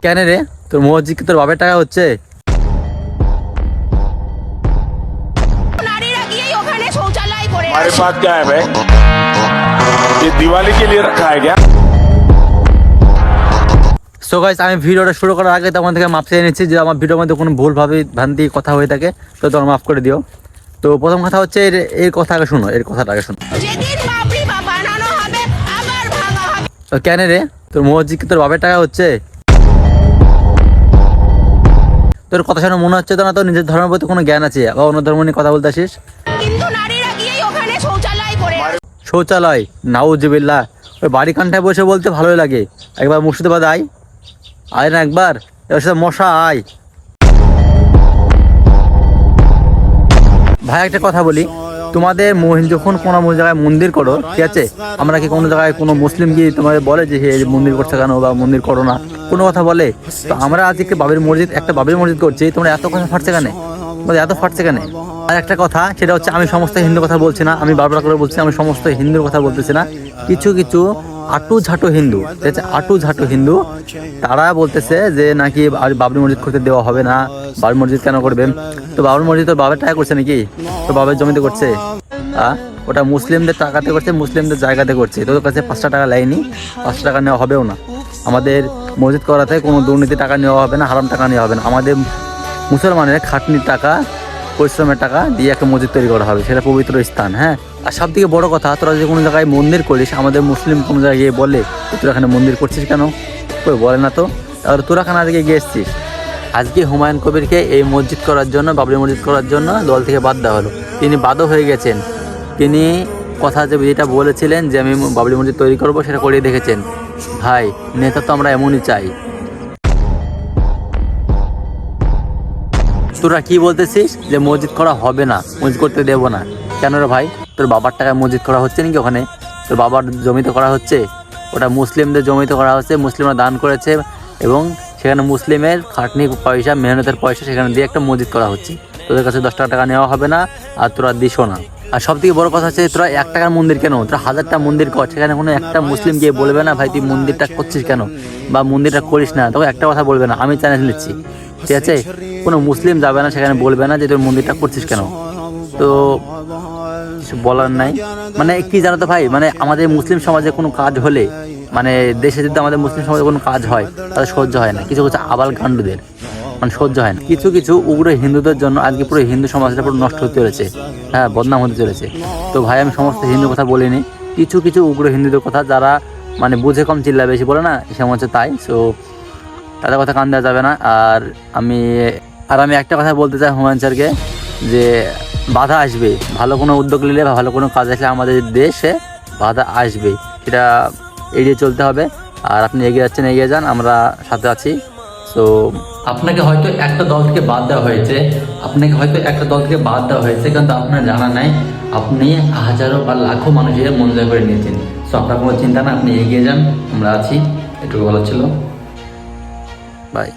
কেন রে, তোর মসজিদ কি তোর বাপের টাকা হচ্ছে? हमारे पास क्या है भाई? ये दिवाली के लिए रखा है क्या? সো গাইস, আমি ভিডিওটা শুরু করার আগে তোমার থেকে মাপ চেয়ে নিচ্ছি যে আমার ভিডিওর মধ্যে কোনো ভুলভাবে ভ্রান্তি কথা হয়ে থাকে তো তোমরা মাফ করে দিও। তো প্রথম কথা হচ্ছে এর কথা আগে শোনো, এর কথাটা আগে শোনো। তো কেন রে, তোর মসজিদ কি তোর বাপের টাকা হচ্ছে? তোর কথা শুনে মনে হচ্ছে তো না তোর নিজের ধর্মের প্রতি কোনো জ্ঞান আছে বা অন্য ধর্ম নিয়ে কথা বলতে আসিস। শৌচালয় নাউজুবিল্লাহ, ওই বাড়ি কান্ঠায় বসে বলতে ভালোই লাগে, একবার মুর্শিদাবাদ আয় না একবার, এর সাথে মশা আয়। ভাই একটা কথা বলি, তোমাদের যখন কোনো জায়গায় মন্দির করো, ঠিক আছে, আমরা কি কোনো জায়গায় কোনো মুসলিম কি তোমাদের বলে যে হে মন্দির করছে কেন বা মন্দির করো না, কোনো কথা বলে? তো আমরা আজকে বাবির মসজিদ, একটা বাবির মসজিদ করছি, তোমরা এত কথা ফাটছে কেন, এত ফাটছে কেন? আর একটা কথা, সেটা হচ্ছে আমি সমস্ত হিন্দু কথা বলছি না, আমি বারবার করে বলছি আমি সমস্ত হিন্দুর কথা বলতেছি না। কিছু কিছু আটু ঝাটু হিন্দু, ঠিক আছে, আটু ঝাটু হিন্দু, তারা বলতেছে যে নাকি বাবরি মসজিদ করতে দেওয়া হবে না। বাবরি মসজিদ কেন করবে? তো বাবরি মসজিদ তোর বাবার টাকা করছে নাকি? তোর বাবার জমিতে করছে? ওটা মুসলিমদের টাকাতে করছে, মুসলিমদের জায়গাতে করছে। তোদের কাছে 5টা টাকা লাইনি, 5 টাকা নেওয়া হবেও না। আমাদের মসজিদ করাতে কোনো দুর্নীতি টাকা নেওয়া হবে না, হারাম টাকা নেওয়া হবে না। আমাদের মুসলমানের খাটনির টাকা, পরিশ্রমের টাকা দিয়ে একটা মসজিদ তৈরি করা হবে, সেটা পবিত্র স্থান। হ্যাঁ, আর সব থেকে বড় কথা, তোরা যদি কোনো জায়গায় মন্দির করিস, আমাদের মুসলিম কোনো জায়গায় গিয়ে বলে তোরা এখানে মন্দির করছিস কেন, কেউ বলে না তো। তাহলে তোরা এখানে আজকে গিয়ে এসছিস। আজকে হুমায়ুন কবিরকে এই মসজিদ করার জন্য, বাবরি মসজিদ করার জন্য দল থেকে বাদ দেওয়া হলো। তিনি বাদও হয়ে গেছেন। তিনি কথা যেটা বলেছিলেন যে আমি বাবরি মসজিদ তৈরি করবো, সেটা করিয়ে দেখেছেন। ভাই, নেতা তো আমরা এমনই চাই। তোরা কি বলতেছিস যে মসজিদ করা হবে না, মসজিদ করতে দেবো না? কেন রে ভাই, তোর বাবার টাকায় মসজিদ করা হচ্ছে নাকি? ওখানে তোর বাবার জমিতে করা হচ্ছে, ওটা মুসলিমদের জমিতে করা হচ্ছে, মুসলিমরা দান করেছে এবং সেখানে মুসলিমের খাটনি পয়সা, মেহনতের পয়সা সেখানে দিয়ে একটা মসজিদ করা হচ্ছে। তোদের কাছে 10 টাকা নেওয়া হবে না, আর তোরা দিসও না। আর সব থেকে বড় কথা হচ্ছে, তোরা 1 টাকার মন্দির কেন, তোরা 1000টা মন্দির কর, সেখানে কোনো একটা মুসলিম গিয়ে বলবে না ভাই তুই মন্দিরটা করছিস কেন বা মন্দিরটা করিস না, তখন একটা কথা বলবে না আমি চ্যালেঞ্জ নিচ্ছি, ঠিক আছে? কোনো মুসলিম যাবে না সেখানে, বলবে না যে তোর মন্দিরটা করছিস কেন। তো কিছু বলার নাই। মানে কি জানো তো ভাই, মানে আমাদের মুসলিম সমাজে কোনো কাজ হলে, মানে দেশে যদি আমাদের মুসলিম সমাজে কোনো কাজ হয় তাদের সহ্য হয় না। কিছু কিছু আবাল গান্ডুদের মানে সহ্য হয় না। কিছু কিছু উগ্র হিন্দুদের জন্য আজকে পুরো হিন্দু সমাজটা পুরো নষ্ট হতে চলেছে, হ্যাঁ, বদনাম হতে চলেছে। তো ভাই, আমি সমস্ত হিন্দুর কথা বলিনি, কিছু কিছু উগ্র হিন্দুদের কথা, যারা মানে বুঝে কম চিল্লা বেশি বলে না, সে হচ্ছে তাই। সো তাদের কথা কান দেওয়া যাবে না। আর আমি একটা কথা বলতে চাই হুমায়ুন স্যারকে, যে বাধা আসবে, ভালো কোনো উদ্যোগ নিলে বা ভালো কোনো কাজ আসলে আমাদের দেশে বাধা আসবে, সেটা এড়িয়ে চলতে হবে। আর আপনি এগিয়ে যাচ্ছেন, এগিয়ে যান, আমরা সাথে আছি। সো আপনাকে হয়তো একটা দল থেকে বাদ দেওয়া হয়েছে, কিন্তু আপনার জানা নাই আপনি হাজারো বা লাখো মানুষের মন জয় করে নিয়েছেন। সো আপনার কোনো চিন্তা না, আপনি এগিয়ে যান, আমরা আছি। এটুকু ভালো ছিল, বাই।